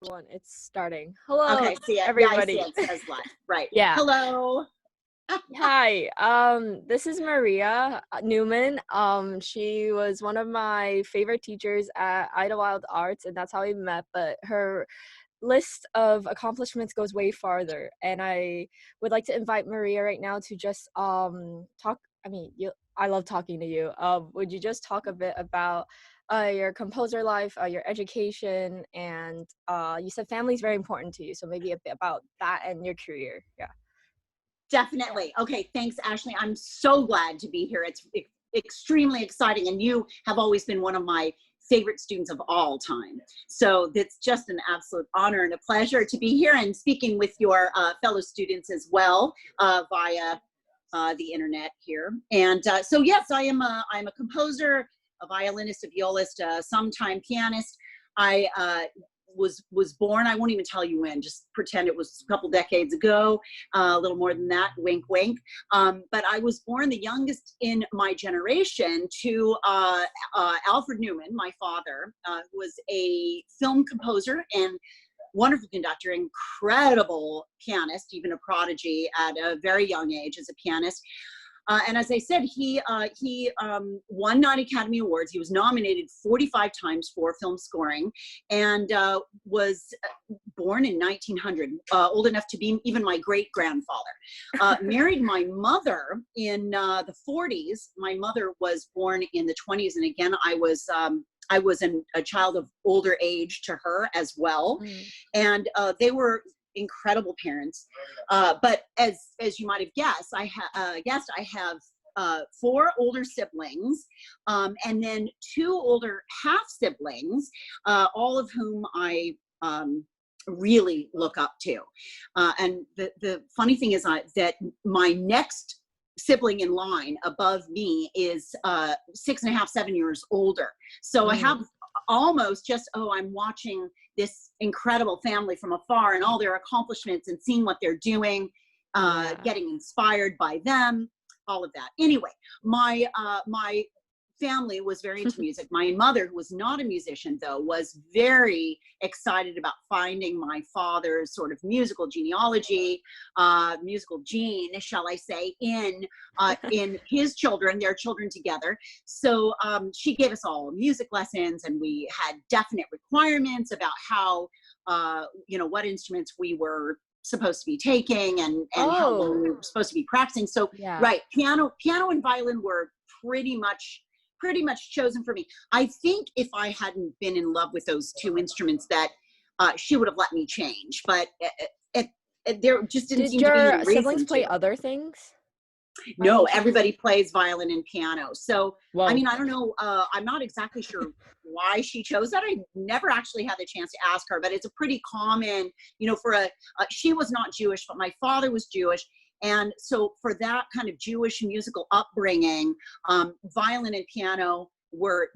One, it's starting. Hello, Okay, see it. Yeah, I see everybody. it. It says live. Right. Yeah. Hello. Hi. This is Maria Newman. She was one of my favorite teachers at Idlewild Arts, and that's how we met. But her list of accomplishments goes way farther, and I would like to invite Maria right now to just talk. I mean, I love talking to you. Would you just talk a bit about your composer life, your education, and you said family is very important to you, so maybe a bit about that and your career. Yeah. Definitely. Okay, thanks, Ashley. I'm so glad to be here. It's extremely exciting, and you have always been one of my favorite students of all time. So it's just an absolute honor and a pleasure to be here and speaking with your fellow students as well via the internet here. And so yes, I'm a composer, a violinist, a violist, a sometime pianist. I was born, I won't even tell you when, just pretend it was a couple decades ago, a little more than that, wink, wink. But I was born the youngest in my generation to Alfred Newman, my father, who was a film composer and wonderful conductor, incredible pianist, even a prodigy at a very young age as a pianist. And as I said, he won 9 Academy Awards. He was nominated 45 times for film scoring, and was born in 1900, old enough to be even my great-grandfather. Married my mother in the 40s. My mother was born in the 20s, and again, I was a child of older age to her as well. And they were incredible parents. But as you might have guessed, I have 4 older siblings, and then 2 older half siblings, all of whom I really look up to. And the funny thing is that my next sibling in line above me is 6.5, 7 years older. So I have almost just, I'm watching this incredible family from afar and all their accomplishments and seeing what they're doing, getting inspired by them, all of that. Anyway, my family was very into music. My mother, who was not a musician though, was very excited about finding my father's sort of musical genealogy, musical gene, shall I say, in his children, their children together. So she gave us all music lessons, and we had definite requirements about how, what instruments we were supposed to be taking and how long we were supposed to be practicing. So right, piano and violin were pretty much chosen for me. I think if I hadn't been in love with those 2 instruments, that she would have let me change. But there just didn't seem to be any reason. Did your siblings play other things? No, everybody plays violin and piano. So, I mean, I don't know. I'm not exactly sure why she chose that. I never actually had the chance to ask her, but it's a pretty common, she was not Jewish, but my father was Jewish. And so for that kind of Jewish musical upbringing, violin and piano were,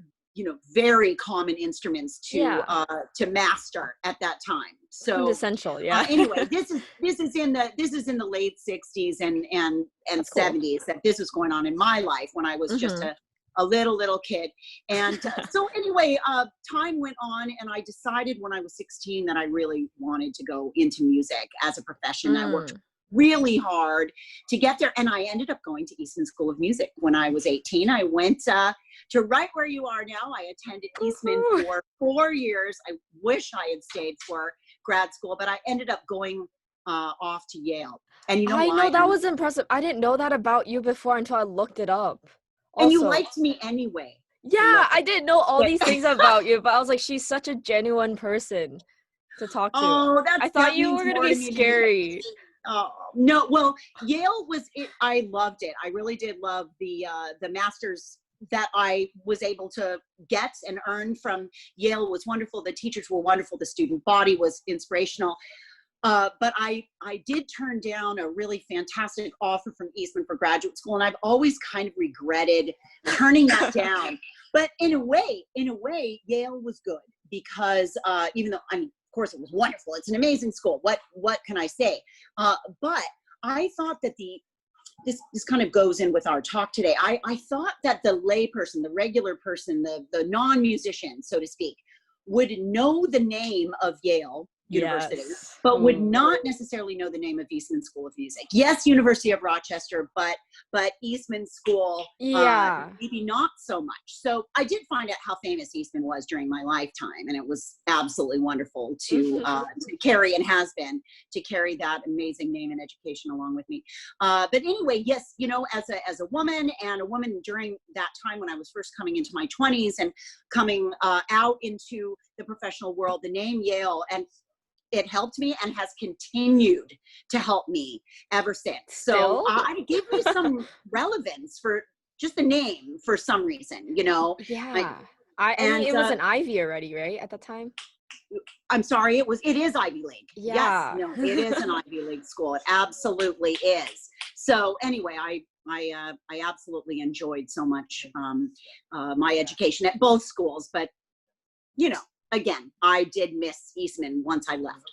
very common instruments to master at that time. So essential, yeah. Anyway, this is in the late 60s and 70s that this was going on in my life when I was just a little kid. And so anyway, time went on, and I decided when I was 16 that I really wanted to go into music as a profession. I worked really hard to get there, and I ended up going to Eastman School of Music when I was 18. I went to right where you are now. I attended Eastman for 4 years. I wish I had stayed for grad school, but I ended up going off to Yale. And you know I know that was impressive. I didn't know that about you before until I looked it up. Also, and you liked me anyway. Yeah, I didn't know all these things about you, but I was like, she's such a genuine person to talk to. Oh, I thought you were going to be scary. No, well, Yale was it. I loved it. I really did love the master's that I was able to get and earn from Yale. Was wonderful. The teachers were wonderful. The student body was inspirational. But I did turn down a really fantastic offer from Eastman for graduate school, and I've always kind of regretted turning that down. But in a way, Yale was good because even though, I mean, of course, it was wonderful. It's an amazing school. What can I say? But I thought that this kind of goes in with our talk today. I thought that the lay person, the regular person, the non-musician, so to speak, would know the name of Yale University, Yes. but would Ooh. not necessarily know the name of Eastman School of Music. Yes, University of Rochester, but Eastman School, Yeah. maybe not so much. So I did find out how famous Eastman was during my lifetime, and it was absolutely wonderful to carry, and has been, to carry that amazing name and education along with me. But anyway, yes, you know, as a woman, and a woman during that time when I was first coming into my 20s and coming out into the professional world, the name Yale, and it helped me and has continued to help me ever since. So Still? I give you some relevance for just the name for some reason, you know. Yeah. I mean, And it was an Ivy already, right, at the time? I'm sorry, it is Ivy League. Yes, Yeah. no, it is an Ivy League school. It absolutely is. So anyway, I absolutely enjoyed so much my education at both schools, but you know, again, I did miss Eastman once I left.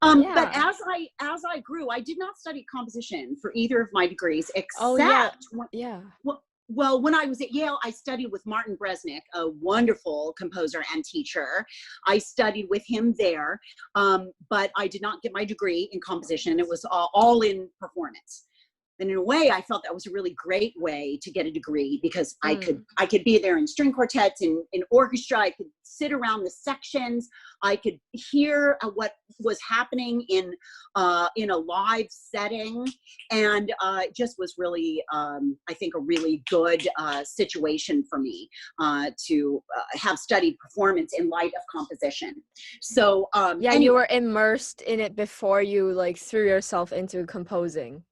But Yeah. as I grew, I did not study composition for either of my degrees, Oh, yeah. except Yeah. well, when I was at Yale, I studied with Martin Bresnik, a wonderful composer and teacher. I studied with him there, but I did not get my degree in composition. It was all in performance. And in a way, I felt that was a really great way to get a degree, because I could be there in string quartets, in orchestra. I could sit around the sections. I could hear what was happening in a live setting, and it just was really, I think, a really good situation for me to have studied performance in light of composition. So Yeah, anyway, you were immersed in it before you, like, threw yourself into composing.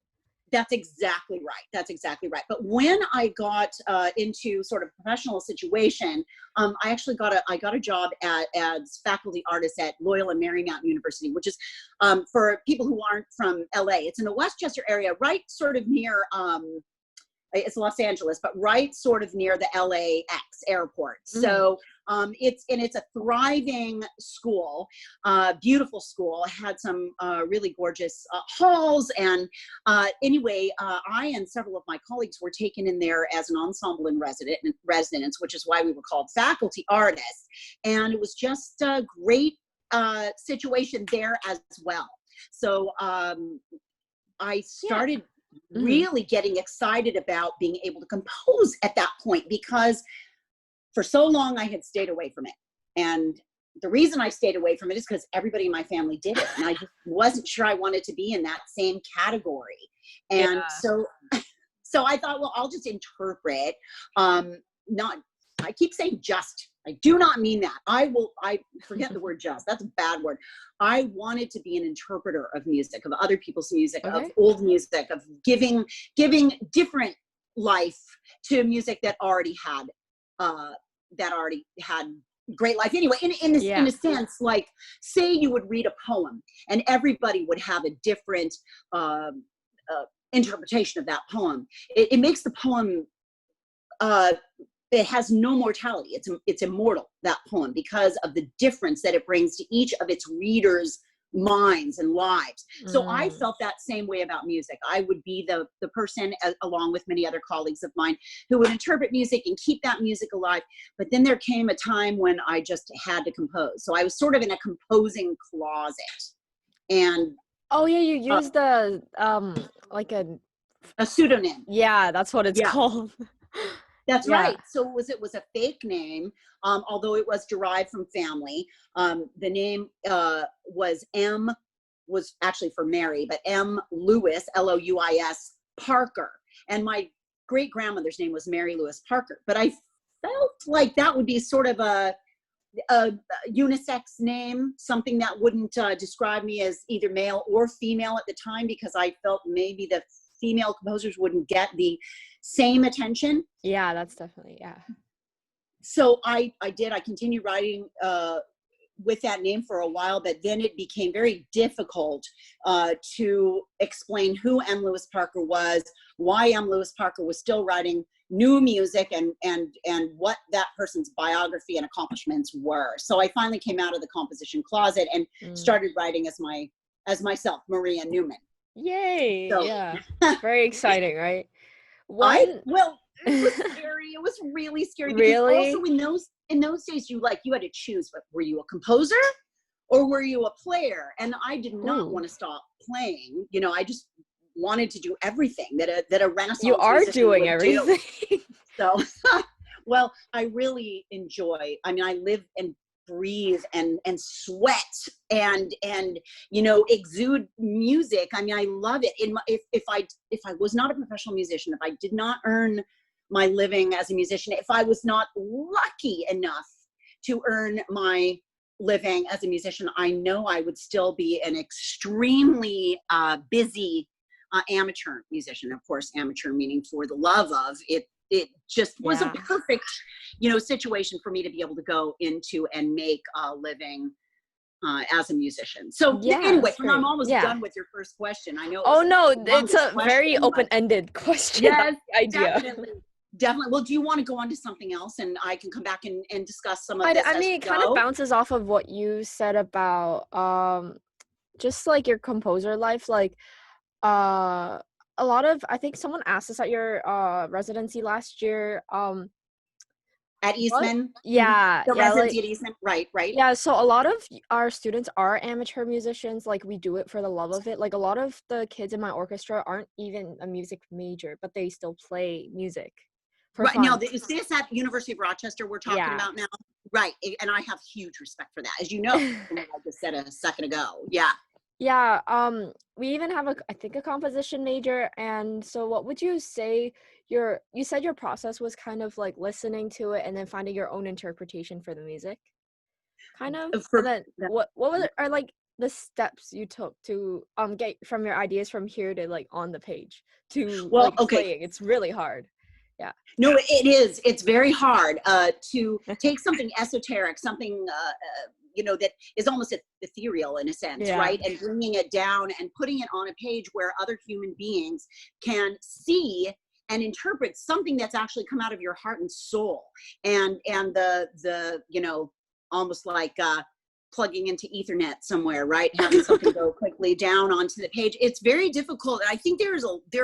that's exactly right. That's exactly right. But when I got into sort of professional situation, I actually got a job as faculty artist at Loyola Marymount University, which is for people who aren't from LA. It's in the Westchester area, right sort of near. It's Los Angeles, but right sort of near the LAX airport. So it's a thriving school, beautiful school. Had some really gorgeous halls. And anyway, I and several of my colleagues were taken in there as an ensemble in residence, which is why we were called faculty artists. And it was just a great situation there as well. So I started really getting excited about being able to compose at that point, because for so long I had stayed away from it. And the reason I stayed away from it is because everybody in my family did it. And I just wasn't sure I wanted to be in that same category. And Yeah. so I thought, well, I'll just interpret, not, I keep saying just, I do not mean that. I forget the word just, that's a bad word. I wanted to be an interpreter of music, of other people's music, of old music, of giving different life to music that already had great life. Anyway, in a sense, like, say you would read a poem and everybody would have a different interpretation of that poem. It makes the poem it has no mortality. It's immortal, that poem, because of the difference that it brings to each of its readers' minds and lives. So I felt that same way about music. I would be the person, along with many other colleagues of mine, who would interpret music and keep that music alive. But then there came a time when I just had to compose. So I was sort of in a composing closet. And Oh, yeah, you used the like a pseudonym. yeah, that's what it's called. That's Yeah. right. So it was a fake name, although it was derived from family. The name was actually for Mary, but M. Lewis, Louis, Parker. And my great grandmother's name was Mary Lewis Parker. But I felt like that would be sort of a unisex name, something that wouldn't describe me as either male or female at the time, because I felt maybe the female composers wouldn't get the same attention. Yeah, that's definitely, yeah. So I continued writing with that name for a while, but then it became very difficult to explain who M. Lewis Parker was, why M. Lewis Parker was still writing new music, and what that person's biography and accomplishments were. So I finally came out of the composition closet and started writing as myself, Maria Newman. Yay! So, yeah, very exciting, right? it was scary. It was really scary, because Really? also in those days, you had to choose. But were you a composer, or were you a player? And I did not Ooh. want to stop playing. You know, I just wanted to do everything that a You Renaissance are musician doing would do. everything. So, well, I really enjoy, I mean, I live and breathe and sweat and you know, exude music. I mean, I love it. If I was not a professional musician, if I did not earn my living as a musician, if I was not lucky enough to earn my living as a musician, I know I would still be an extremely busy amateur musician. Of course, amateur meaning for the love of it. It just was a Yeah. perfect, you know, situation for me to be able to go into and make a living as a musician. So Yeah, anyway, that's and I'm great. almost Yeah. done with your first question. I know it Oh, was no, a it's humongous a very question, but open-ended question. That's yes, the idea. definitely. Definitely. Well, do you want to go on to something else and I can come back and discuss some of this I as mean, we it kind of go? bounces off of what you said about just like your composer life. Like uh a lot of, I think someone asked us at your residency last year, At what? Eastman, mhm. Yeah, The yeah, like residency at Eastman, right, right. yeah, so a lot of our students are amateur musicians, like we do it for the love of it. Like a lot of the kids in my orchestra aren't even a music major, but they still play music for Right now, fun. is this at University of Rochester we're talking Yeah. about now? Right, and I have huge respect for that, as you know, from what I just said a second ago. Yeah. Yeah, we even have I think a composition major. And so what would you say you said your process was kind of like listening to it and then finding your own interpretation for the music, kind of? And For then are like the steps you took to get from your ideas from here to like on the page to well, like okay. playing? It's really hard. Yeah. No, it is. It's very hard to take something esoteric, something you know, that is almost ethereal in a sense, Yeah. right? And bringing it down and putting it on a page where other human beings can see and interpret something that's actually come out of your heart and soul. And the you know, almost like plugging into Ethernet somewhere, right? Having something go quickly down onto the page. It's very difficult. And I think there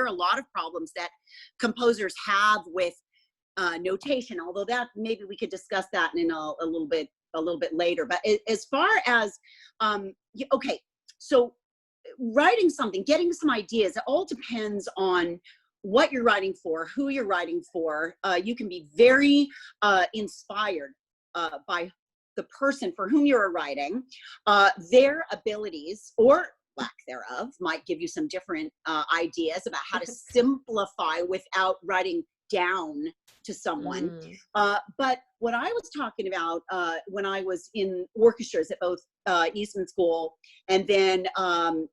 are a lot of problems that composers have with notation, although that maybe we could discuss that in a little bit later. But as far as okay, so writing something, getting some ideas, it all depends on what you're writing for, who you're writing for. You can be very inspired by the person for whom you're writing. Their abilities or lack thereof might give you some different ideas about how to simplify without writing down to someone. Mm. But what I was talking about when I was in orchestras at both Eastman School and then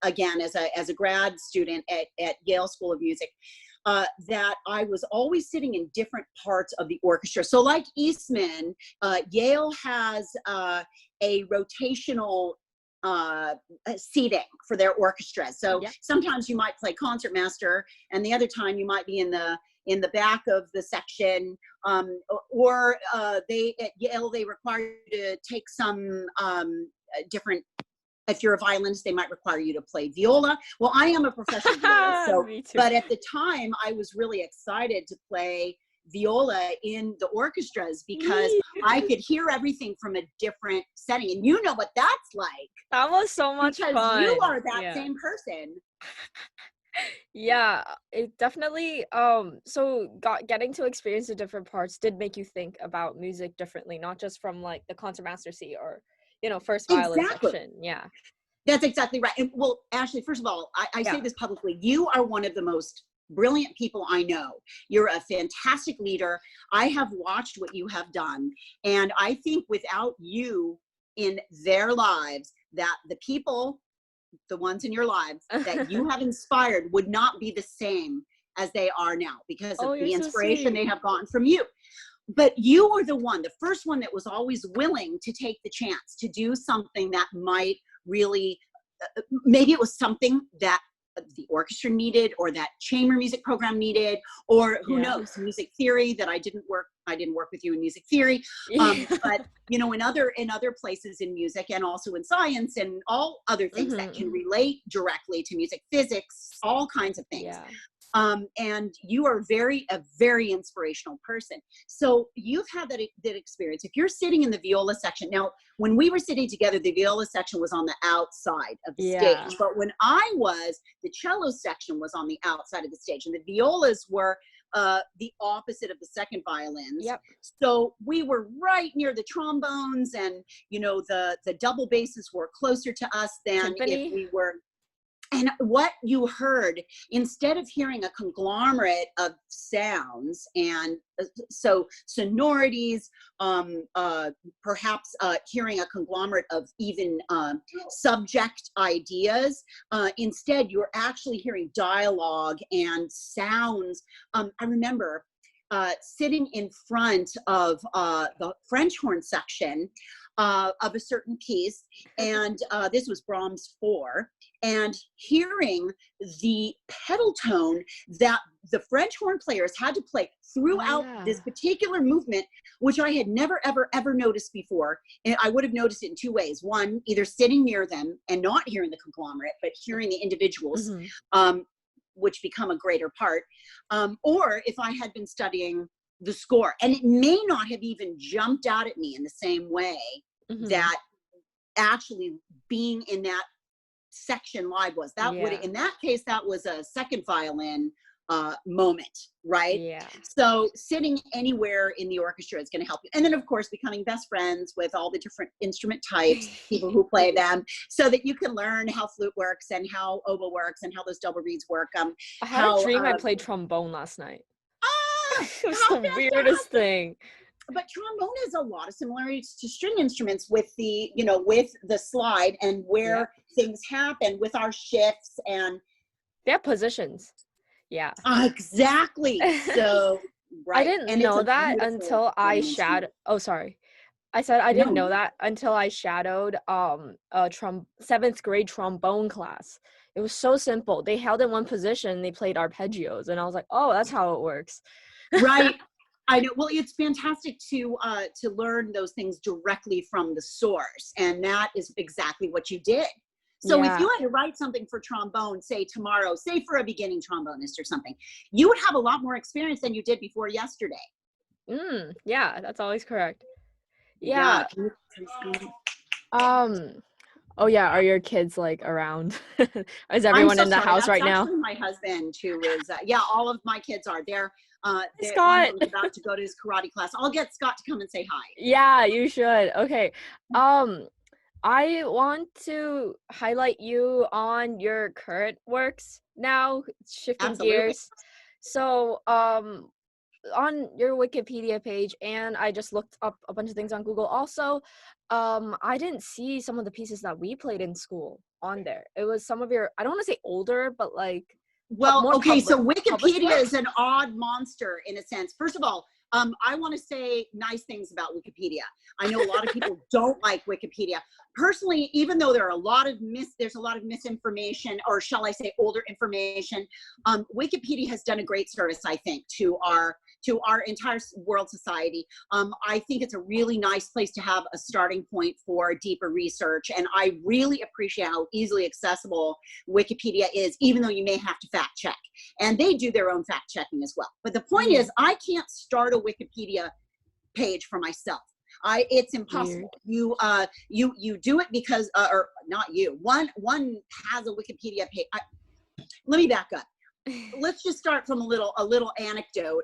again as a grad student at Yale School of Music, that I was always sitting in different parts of the orchestra. So like Eastman, Yale has a rotational seating for their orchestra. So Yep. sometimes you might play concertmaster and the other time you might be in the back of the section, or they at Yale, they require you to take some different, if you're a violinist, they might require you to play viola. Well, I am a professional violist, so, Me too. but at the time I was really excited to play viola in the orchestras because I could hear everything from a different setting. And you know what that's like. That was so much Because you fun. are that Yeah. same person. Yeah, it definitely so getting to experience the different parts did make you think about music differently, not just from like the concertmaster seat or, you know, first violin Exactly. section. Yeah. That's exactly right. And well, Ashley, first of all, I say Yeah. this publicly. You are one of the most brilliant people I know. You're a fantastic leader. I have watched what you have done. And I think without you in their lives, that the people, the ones in your lives that you have inspired would not be the same as they are now because of Oh, you're the so inspiration sweet. they have gotten from you. But you are the one, the first one that was always willing to take the chance to do something that might really, maybe it was something that the orchestra needed or that chamber music program needed, or who Yeah. knows, music theory that I didn't work with you in music theory. But you know, in other places in music and also in science and all other things that can Mhm. relate directly to music, physics, all kinds of things. Yeah. And you are a very inspirational person. So you've had that experience. If you're sitting in the viola section, now when we were sitting together, the viola section was on the outside of the Yeah. stage. But when I was, the cello section was on the outside of the stage, and the violas were the opposite of the second violins. Yep. So we were right near the trombones, and the double basses were closer to us than if Timpani. we were. And what you heard, instead of hearing a conglomerate of sounds and so sonorities, perhaps hearing a conglomerate of even subject ideas, instead you're actually hearing dialogue and sounds. I remember sitting in front of the French horn section of a certain piece, and this was Brahms 4, and hearing the pedal tone that the French horn players had to play Oh throughout yeah. this particular movement, which I had never, ever, ever noticed before. And I would have noticed it in two ways. One, either sitting near them and not hearing the conglomerate, but hearing the individuals, Hmm. which become a greater part, or if I had been studying the score. And it may not have even jumped out at me in the same way Hmm. that actually being in that section live was. That would, Yeah. in that case, that was a second violin moment, right? Yeah. So sitting anywhere in the orchestra is going to help you. And then of course becoming best friends with all the different instrument types, people who play them, so that you can learn how flute works and how oboe works and how those double reeds work. I had a How dream I played trombone last night. It was how the weirdest fantastic. thing. But trombone has a lot of similarities to string instruments with the slide and Yep. where things happen with our shifts and They have positions. Yeah. exactly. So I right, didn't and it's know a that beautiful until I drumming instrument. shadowed. Oh, sorry. I said I didn't No, know that until I shadowed a seventh grade trombone class. It was so simple. They held in one position, they played arpeggios, and I was like, oh, that's how it works. right. I know. Well, it's fantastic to learn those things directly from the source, and that is exactly what you did. So if Yeah. you had to write something for trombone, say tomorrow, say for a beginning trombonist or something, you would have a lot more experience than you did before yesterday. Yeah, that's always correct. Yeah. Yeah. Um, oh yeah, are your kids like around? Is I'm everyone so in the sorry. house That's right now? actually my husband who is, yeah, all of my kids are there. Hi, One of Scott. them's about to go to his karate class. I'll get Scott to come and say hi. Yeah, you should. Okay. Um, I want to highlight you on your current works now, shifting Absolutely. gears. So, on your Wikipedia page, and I just looked up a bunch of things on Google also. I didn't see some of the pieces that we played in school on there. It was some of your, I don't want to say older, but like Well, more okay, so published Wikipedia is works. an odd monster in a sense. First of all, I want to say nice things about Wikipedia. I know a lot of people don't like Wikipedia. Personally, even though there's a lot of misinformation, or shall I say older information, Wikipedia has done a great service, I think, to our entire world society. I think it's a really nice place to have a starting point for deeper research, and I really appreciate how easily accessible Wikipedia is, even though you may have to fact check. And they do their own fact checking as well. But the point Mhm. is, I can't start a Wikipedia page for myself. It's impossible. Weird. You do it because, or not you. One has a Wikipedia page. Let me back up. Let's just start from a little anecdote.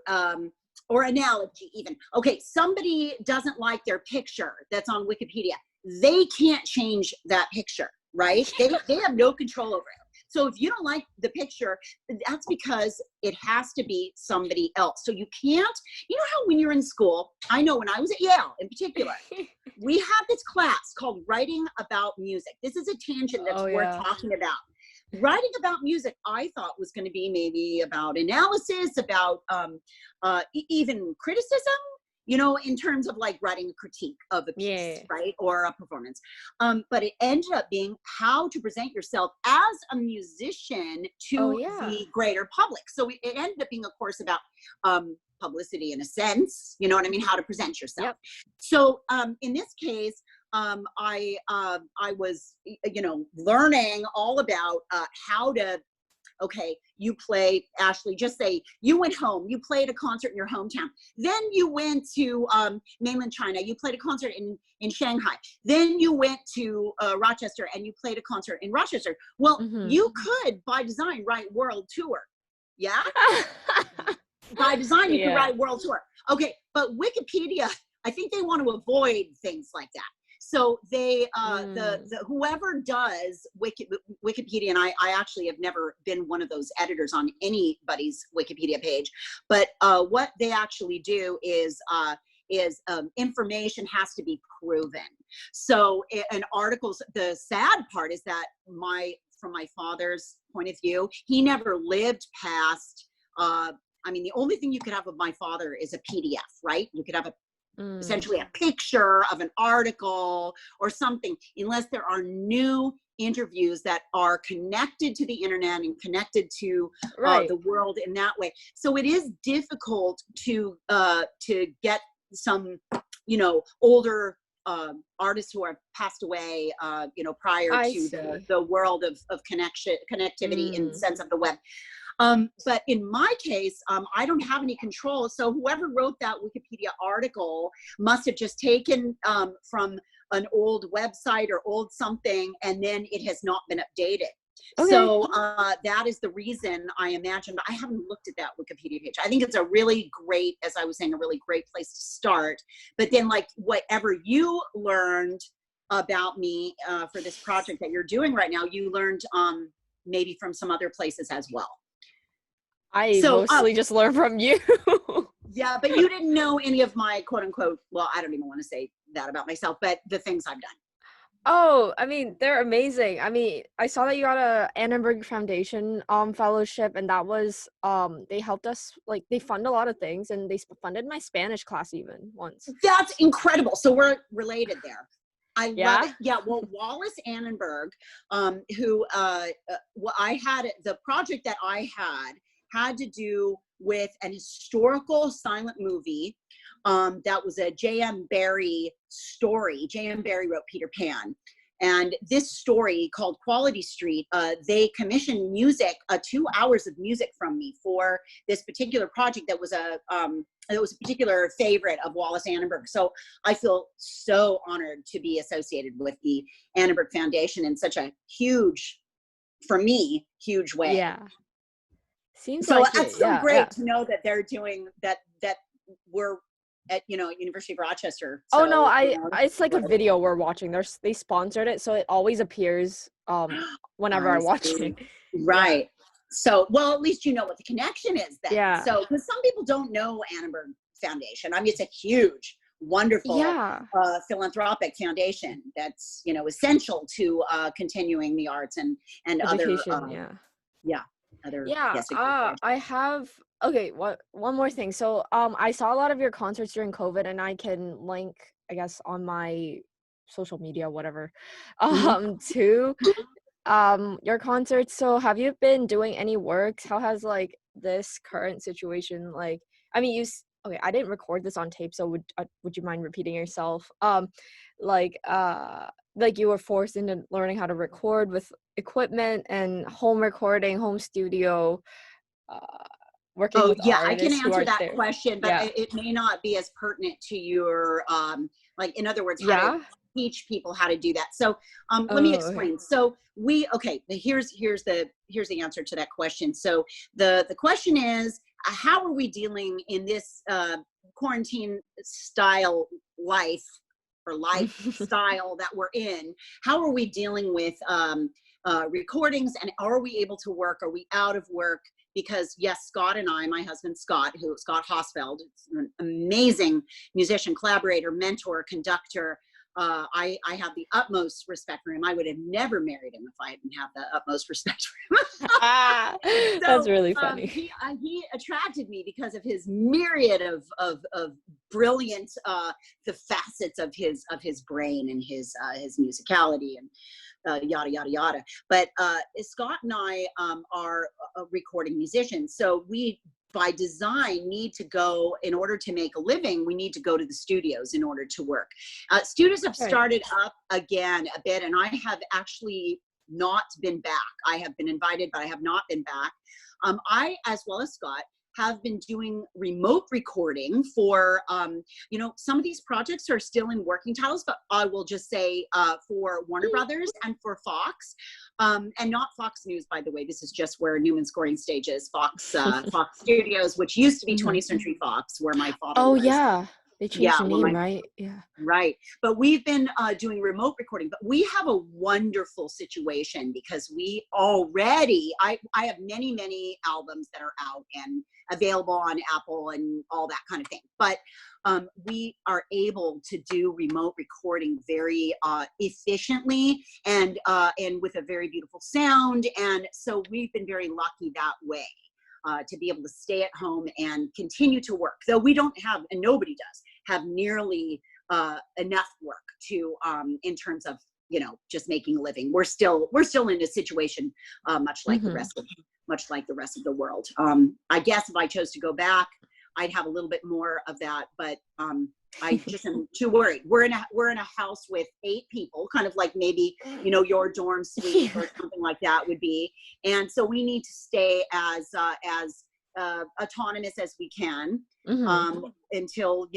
Or analogy even. Okay, somebody doesn't like their picture that's on Wikipedia. They can't change that picture, right? They have no control over it. So if you don't like the picture, that's because it has to be somebody else. So you can't, how when you're in school, I know when I was at Yale in particular, we have this class called Writing About Music. This is a tangent that's Oh worth yeah. talking about. Writing about music, I thought was going to be maybe about analysis, about even criticism, in terms of like writing a critique of a piece, Yeah. right? Or a performance. But it ended up being how to present yourself as a musician Oh to yeah. the greater public. So it ended up being a course about publicity in a sense, you know what I mean? How to present yourself. Yep. So in this case, I was, learning all about how to okay, you play, Ashley, just say you went home, you played a concert in your hometown. Then you went to mainland China, you played a concert in Shanghai. Then you went to Rochester and you played a concert in Rochester. Well, Mhm. you could, by design, write world tour. Yeah? By design, you could Yeah. write world tour. Okay, but Wikipedia, I think they want to avoid things like that. So they, Mm. the whoever does Wikipedia, and I actually have never been one of those editors on anybody's Wikipedia page, but what they actually do is information has to be proven. So an articles, the sad part is that from my father's point of view, he never lived past, I mean, the only thing you could have of my father is a PDF, right? You could have Mm. essentially a picture of an article or something, unless there are new interviews that are connected to the internet and connected to Right. the world in that way. So it is difficult to get some, older artists who have passed away, prior I to see. the world of connectivity in the Mm. sense of the web. But in my case, I don't have any control. So whoever wrote that Wikipedia article must have just taken from an old website or old something, and then it has not been updated. Okay. So that is the reason I imagined. I haven't looked at that Wikipedia page. I think it's a really great, as I was saying, a really great place to start. But then, like, whatever you learned about me for this project that you're doing right now, you learned maybe from some other places as well. I So, mostly just learned from you. yeah, but you didn't know any of my quote unquote, well, I don't even want to say that about myself, but the things I've done. Oh, I mean, they're amazing. I mean, I saw that you got a Annenberg Foundation fellowship, and that was they helped us, like, they fund a lot of things, and they funded my Spanish class even once. That's incredible. So we're related there. I love it. Yeah? Yeah. Well, Wallace Annenberg, who well, I had the project that I had to do with an historical silent movie. That was a J.M. Barrie story. J.M. Barrie wrote Peter Pan. And this story called Quality Street, they commissioned music, 2 hours of music from me for this particular project that was a particular favorite of Wallace Annenberg. So I feel so honored to be associated with the Annenberg Foundation in such a huge, for me, huge way. Yeah. Seems So like it. that's so Yeah, yeah. great to know that they're doing that, that we're at, University of Rochester. Oh no, So, it's like a video we're watching. They sponsored it, so it always appears whenever I I watch see. it. Yeah. Right. So, well, at least you know what the connection is then. Yeah. So, because some people don't know Annenberg Foundation. I mean, it's a huge, wonderful Yeah. philanthropic foundation that's, essential to continuing the arts and other, Education, yeah. yeah, other, Yeah, yes, exactly. I have okay, what one more thing. So, I saw a lot of your concerts during COVID, and I can link, I guess, on my social media, whatever, Mhm. to your concerts. So, have you been doing any works? How has, like, this current situation, like, I mean, okay, I didn't record this on tape, so would you mind repeating yourself? Like, like you were forced into learning how to record with equipment and home recording, home studio, uh, working Oh, with yeah, I can artists who answer are that there. question, but Yeah. it may not be as pertinent to your, like, in other words, how to Yeah? teach people how to do that. So, let me Oh, okay. explain. So okay, here's the answer to that question. So the question is, how are we dealing in this quarantine style life or lifestyle that we're in? How are we dealing with recordings, and are we able to work? Are we out of work? Because yes, Scott and I, my husband Scott Hosfeld, an amazing musician, collaborator, mentor, conductor. I have the utmost respect for him. I would have never married him if I didn't have the utmost respect for him. That's So really funny. he attracted me because of his myriad of brilliant the facets of his brain and his musicality and yada yada yada. But Scott and I are recording musicians, so we by design need to go, in order to make a living, we need to go to the studios in order to work. Studios have Right. started up again a bit, and I have actually not been back. I have been invited, but I have not been back. I, as well as Scott, have been doing remote recording for, some of these projects are still in working titles, but I will just say for Warner Brothers and for Fox, and not Fox News, by the way. This is just where Newman Scoring Stage is, Fox Studios, which used to be 20th Century Fox, where my father Oh was. yeah, they changed Yeah, the name, right? Yeah. right. But we've been doing remote recording, but we have a wonderful situation because we already, I have many, many albums that are out and available on Apple and all that kind of thing. But we are able to do remote recording very efficiently and with a very beautiful sound. And so we've been very lucky that way. To be able to stay at home and continue to work, though we don't have, and nobody does have nearly enough work to in terms of just making a living. We're still in a situation much like the rest of the world. I guess if I chose to go back, I'd have a little bit more of that, but I just am too worried. We're in a house with 8 people, kind of like maybe your dorm suite or something like that would be, and so we need to stay as autonomous as we can until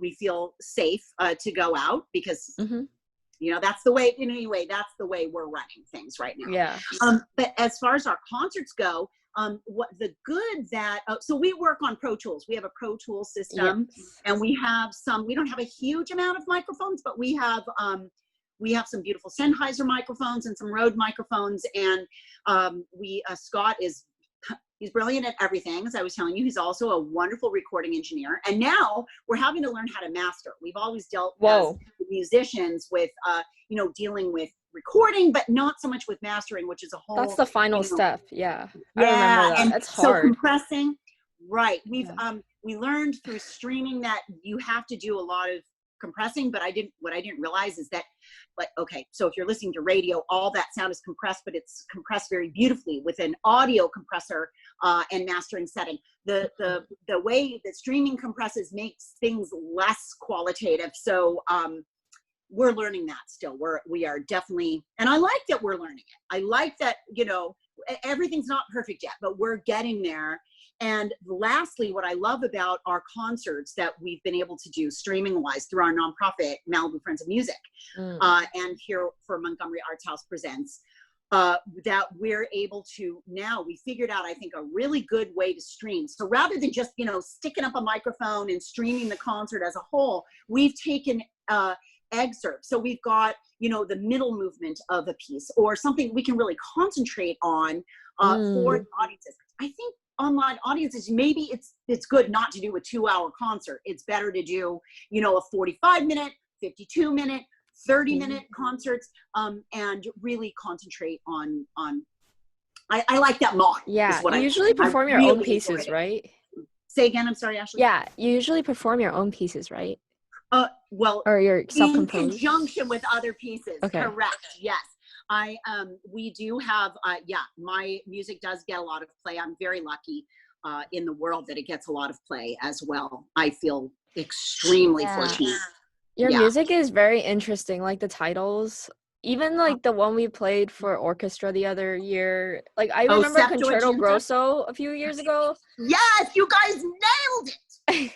we feel safe to go out, because that's the way. Anyway, that's the way we're running things right now. Yeah. But as far as our concerts go, what the good that so we work on Pro Tools. We have a Pro Tools system, and we don't have a huge amount of microphones, but we have some beautiful Sennheiser microphones and some Rode microphones, and Scott he's brilliant at everything. As I was telling you, he's also a wonderful recording engineer, and now we're having to learn how to master. We've always dealt as musicians with dealing with recording, but not so much with mastering, which is a whole. That's the final step. Yeah. Yeah, I remember that. and that's hard. So compressing, right? We learned through streaming that you have to do a lot of compressing, but what I didn't realize is that, so if you're listening to radio, all that sound is compressed, but it's compressed very beautifully with an audio compressor and mastering setting. The way that streaming compresses makes things less qualitative. So we're learning that still. We are definitely, and I like that we're learning it. I like that, everything's not perfect yet, but we're getting there. And lastly, what I love about our concerts that we've been able to do streaming wise through our nonprofit, Malibu Friends of Music, and here for Montgomery Arts House Presents, that we're able to, now we figured out, I think, a really good way to stream. So rather than just, sticking up a microphone and streaming the concert as a whole, we've taken excerpts. So we've got, the middle movement of a piece or something we can really concentrate on for the audiences. I think online audiences, maybe it's good not to do a 2-hour concert. It's better to do, a 45-minute, 52-minute, 30-minute concerts, and really concentrate on I like that model. Yeah, you usually perform your own pieces, right? Say again, I'm sorry, Ashley. Yeah, you usually perform your own pieces, right? Well, or your self-composed? In conjunction with other pieces. Okay. Correct. Yes. We do have, my music does get a lot of play. I'm very lucky in the world that it gets a lot of play as well. I feel extremely fortunate. Your music is very interesting, like the titles, even like the one we played for orchestra the other year. Like I remember Concerto Grosso a few years ago. Yes, you guys nailed it.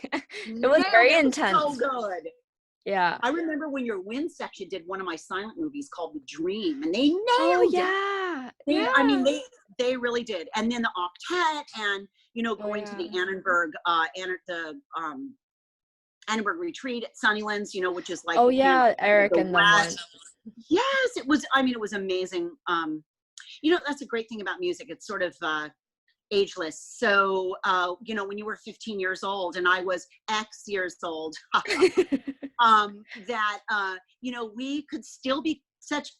It was very intense. So good. Yeah. I remember when your wind section did one of my silent movies called The Dream, and they nailed it. I mean, they really did. And then the octet, and going to the Annenberg, Annenberg Retreat at Sunnylands, which is like Eric and the one. Yes, it was. I mean, it was amazing. That's a great thing about music. It's sort of ageless. So, when you were 15 years old and I was X years old, we could still be such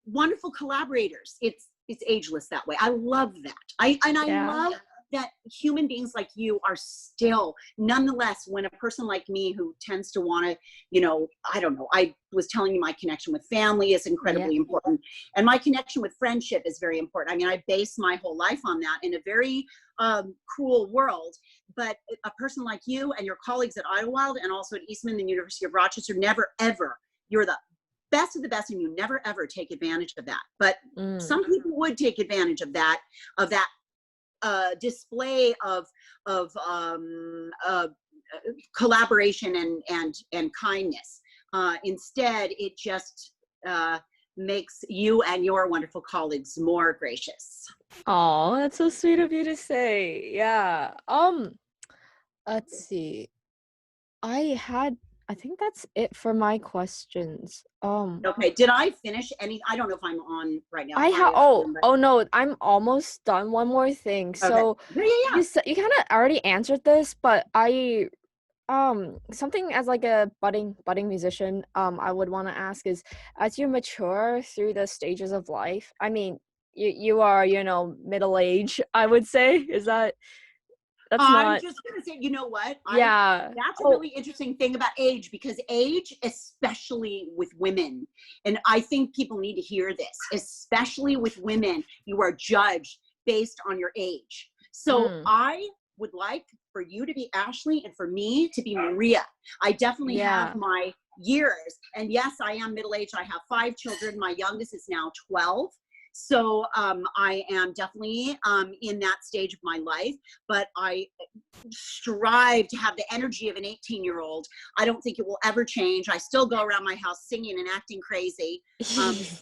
wonderful collaborators. It's ageless that way. I love that. I love that human beings like you are still, nonetheless, when a person like me who tends to want to, I don't know, I was telling you my connection with family is incredibly important. And my connection with friendship is very important. I mean, I base my whole life on that in a very cruel world. But a person like you and your colleagues at Idlewild and also at Eastman and the University of Rochester, never, ever, you're the best of the best, and you never ever take advantage of that. But Mm. some people would take advantage of that display of collaboration and kindness. Instead, it just makes you and your wonderful colleagues more gracious. Oh, that's so sweet of you to say. Yeah. Let's see. I think that's it for my questions. Okay, did I finish any? I don't know if I'm on right now. I If have I oh, am, but oh no, I'm almost done. One more thing. okay. So Yeah, yeah, yeah. you kind of already answered this, but something as like a budding musician, I would want to ask is, as you mature through the stages of life, I mean, you are, middle age, I would say. Is that's I'm not, just gonna say, you know what? yeah. That's a Oh, really interesting thing about age, because age, especially with women, and I think people need to hear this, especially with women, you are judged based on your age. So mm, I would like for you to be Ashley and for me to be Maria. I definitely have yeah. my years, and yes, I am middle aged. I have 5 children. My youngest is now 12. So I am definitely in that stage of my life, but I strive to have the energy of an 18-year-old. I don't think it will ever change. I still go around my house singing and acting crazy.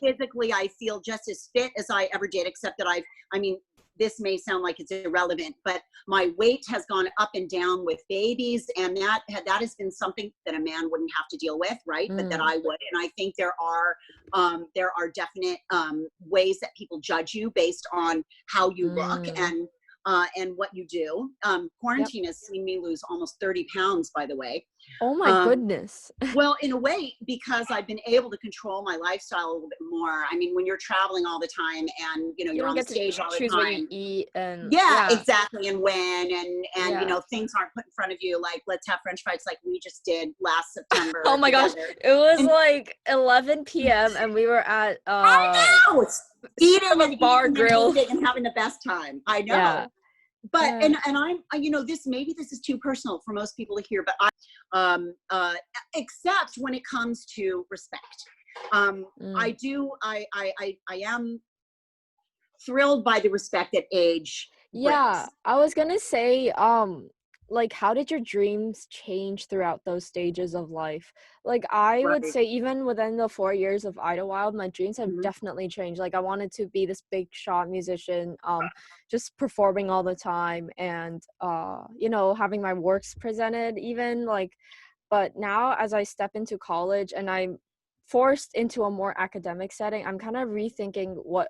Physically, I feel just as fit as I ever did, except that I mean, this may sound like it's irrelevant, but my weight has gone up and down with babies, and that has been something that a man wouldn't have to deal with, right? But that Mm, I would. And I think there are definite ways that people judge you based on how you look mm, and what you do. yep. Quarantine has seen me lose almost 30 pounds, by the way. Oh my Um, goodness. well, in a way, because I've been able to control my lifestyle a little bit more. I mean, when you're traveling all the time and, You you're don't on the get to stage all the choose what you time. eat, and Yeah, yeah, exactly. And when, and, yeah. things aren't put in front of you, like, let's have French fries like we just did last Oh September my gosh, together. it was And like 11 p.m. and we were at I know, it's eating and Starbucks bar eating and grill. eating and having the best time. I Yeah. know. But Uh, I'm this is too personal for most people to hear, but except when it comes to respect. I mm. do I am thrilled by the respect that age Yeah, brings. I was gonna say, like, how did your dreams change throughout those stages of life? Like, I would Right. say even within the 4 years of Idlewild, my dreams have Mhm. definitely changed. Like, I wanted to be this big shot musician, just performing all the time and, having my works presented even, like, but now as I step into college and I'm forced into a more academic setting, I'm kind of rethinking what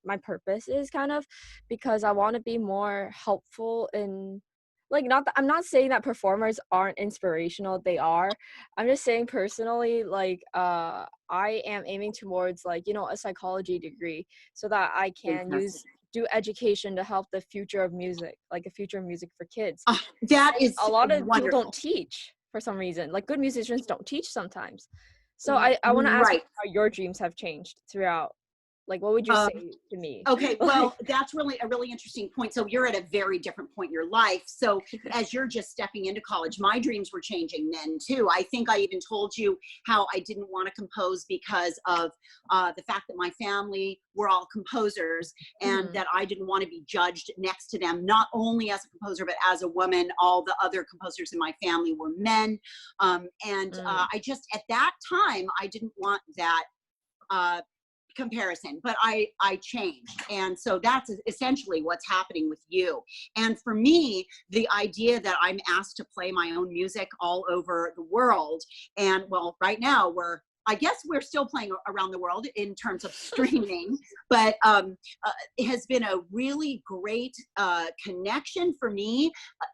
my purpose is kind of, because I want to be more helpful in, like, not that I'm not saying that performers aren't inspirational, they are. I'm just saying personally, like, I am aiming towards, like, a psychology degree so that I can Fantastic. do education to help the future of music, like a future of music for kids. That And is a lot of people don't wonderful. teach for some reason. Like, good musicians don't teach sometimes. So I wanna ask you Right. how your dreams have changed throughout. Like, what would you Um, say to me? Okay, Like, well, that's really a really interesting point. So you're at a very different point in your life. So as you're just stepping into college, my dreams were changing then too. I think I even told you how I didn't want to compose because of the fact that my family were all composers, and mhm, that I didn't want to be judged next to them, not only as a composer, but as a woman. All the other composers in my family were men. mm, I just, at that time, I didn't want that uh, comparison, but I changed. And so that's essentially what's happening with you. And for me, the idea that I'm asked to play my own music all over the world, and well, right now I guess we're still playing around the world in terms of streaming, but it has been a really great connection for me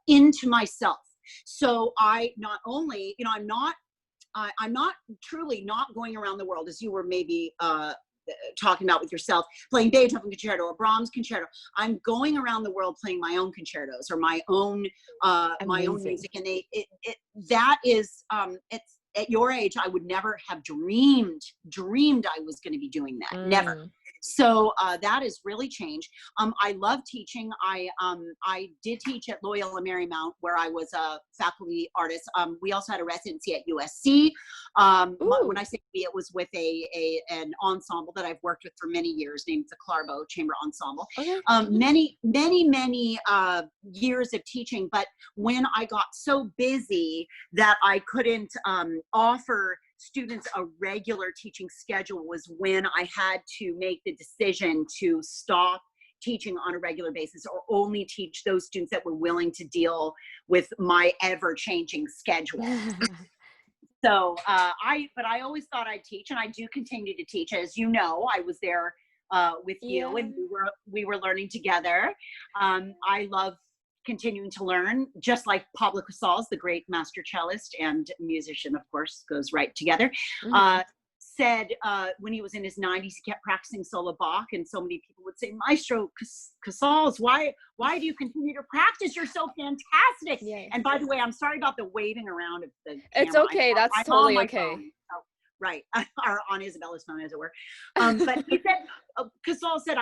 into myself. So I not only, I'm not truly not going around the world as you were maybe talking about with yourself, playing Beethoven concerto or Brahms concerto. I'm going around the world playing my own concertos or my own amazing. music, and that is it's at your age I would never have dreamed I was going to be doing that. Never. Mm. So that has really changed. I love teaching. I did teach at Loyola Marymount, where I was a faculty artist. We also had a residency at USC. When I Ooh, say we, it was with an ensemble that I've worked with for many years, named the Clarbo Chamber Ensemble. okay. Many years of teaching. But when I got so busy that I couldn't offer students a regular teaching schedule was when I had to make the decision to stop teaching on a regular basis, or only teach those students that were willing to deal with my ever-changing schedule. So but I always thought I'd teach, and I do continue to teach. As you know, I was there with you, Yeah. and we were learning together. I love continuing to learn, just like Pablo Casals, the great master cellist and musician, of course, goes right together. Mhm. Said when he was in his 90s, he kept practicing solo Bach, and so many people would say, Maestro Casals, why do you continue to practice? You're so fantastic. Yeah. And by the way, I'm sorry about the waving around of the It's camera. okay. That's I'm on totally my okay. phone. So, right, or on Isabella's phone, as it were. But he said, Casals said,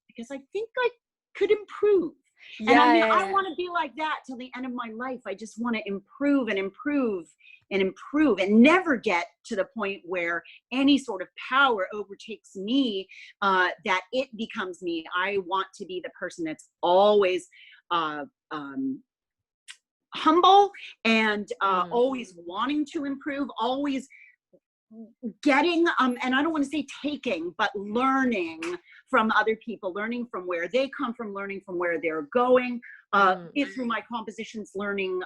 because I think I could improve. And I Yeah, mean, yeah, I yeah. want to be like that till the end of my life. I just want to improve and improve and improve, and never get to the point where any sort of power overtakes me, that it becomes me. I want to be the person that's always humble, and Mm, always wanting to improve, always getting and I don't want to say taking, but learning from other people, learning from where they come from, learning from where they're going, mm. if through my compositions, learning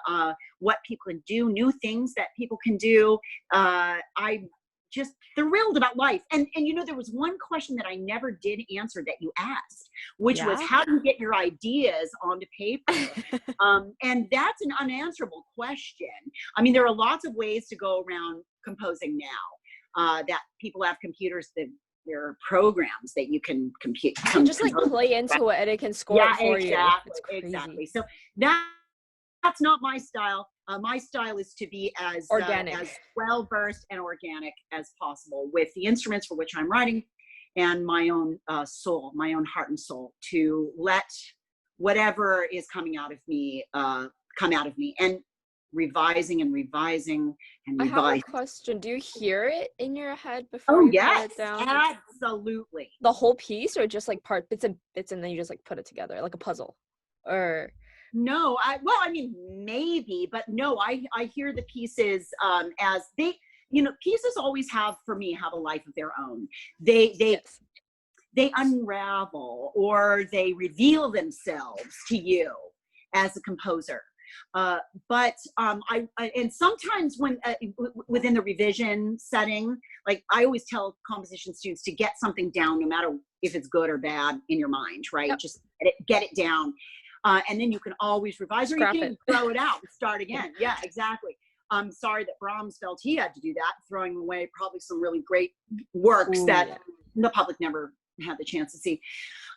what people can do, new things that people can do. I'm just thrilled about life. And you know, there was one question that I never did answer that you asked, which was, Yeah. how do you get your ideas onto paper? And that's an unanswerable question. I mean, there are lots of ways to go around composing now, that people have computers, that there are programs that you can You can just like compose. play into it and it can score Yeah, it for you. exactly, It's crazy. exactly. So that's not my style. My style is to be as Organic. well versed and organic as possible with the instruments for which I'm writing, and my own soul, my own heart and soul, to let whatever is coming out of me come out of me, and revising and revising and I have a revising. question. Do you hear it in your head before Oh you put yes, it down? absolutely. The whole piece, or just like part bits and bits and then you just like put it together like a puzzle? Or No, I mean, maybe, but no, I hear the pieces as they, you know, pieces always have, for me, have a life of their own. They they yes. they unravel, or they reveal themselves to you as a composer. Uh, but and sometimes when within the revision setting, like I always tell composition students to get something down, no matter if it's good or bad, in your mind, right? Yep. Just get it down, and then you can always revise, or you Scrap can it. even throw it out and start Yeah. again. Yeah, exactly. I'm sorry that Brahms felt he had to do that, throwing away probably some really great works Ooh, that yeah. the public never had the chance to see.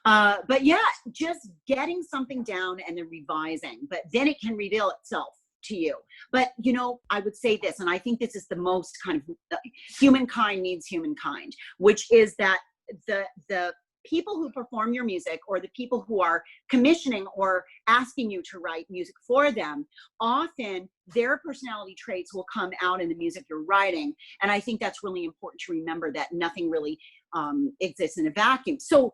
But yeah, just getting something down and then revising, but then it can reveal itself to you. But you know, I would say this, and I think this is the most kind of humankind needs humankind, which is that the people who perform your music, or the people who are commissioning or asking you to write music for them, often their personality traits will come out in the music you're writing. And I think that's really important to remember, that nothing really exists in a vacuum. So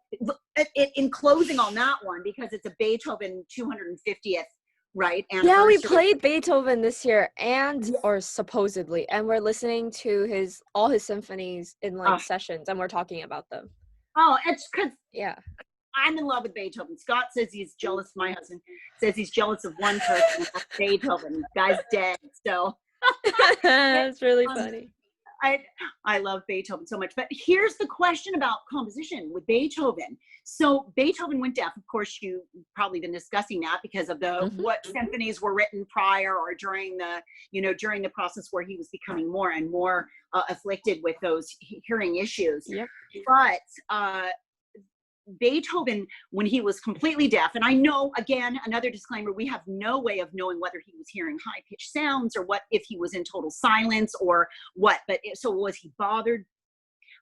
in closing on that one, because it's a Beethoven 250th right Yeah, we anniversary. played Beethoven this year, and Yeah. or supposedly, and we're listening to his all his symphonies in like sessions, and we're talking about them. Oh, it's because Yeah. I'm in love with Beethoven. Scott says he's jealous. My husband says he's jealous of one person, and that's Beethoven. The guy's dead. So That's really um, funny. I love Beethoven so much. But here's the question about composition with Beethoven. So Beethoven went deaf. Of course, you've probably been discussing that because of the Mhm. what symphonies were written prior, or during the, you know, during the process where he was becoming more and more afflicted with those hearing issues. Yep. But Beethoven, when he was completely deaf, and I know, again, another disclaimer, we have no way of knowing whether he was hearing high-pitched sounds, or what, if he was in total silence or what, but so was he bothered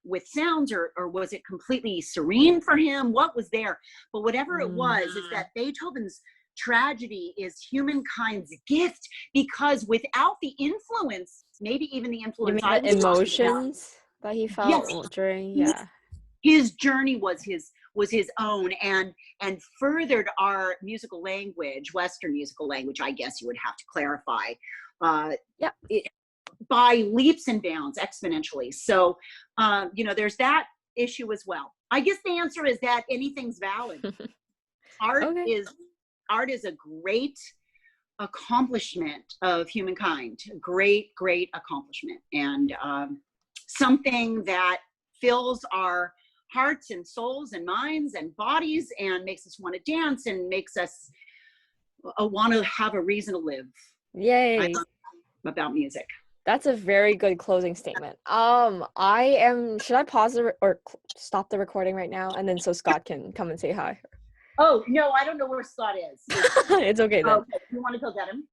with sounds, or was it completely serene for him? What was there? But whatever it was, is that Beethoven's tragedy is humankind's gift, because without the influence, maybe even the You influence mean I the was talking about, emotions that he yes, felt during, yeah. his journey was his own, and furthered our musical language, Western musical language, I guess you would have to clarify, Yeah. by leaps and bounds, exponentially. So, there's that issue as well. I guess the answer is that anything's valid. Art Okay. is art is a great accomplishment of humankind, a great accomplishment, and something that fills our hearts and souls and minds and bodies, and makes us want to dance, and makes us want to have a reason to live. I Yay. love about music. That's a very good closing statement. Should I pause or stop the recording right now, and then so Scott can come and say hi? Oh no, I don't know where Scott is. It's okay then. Okay, you want to go get him?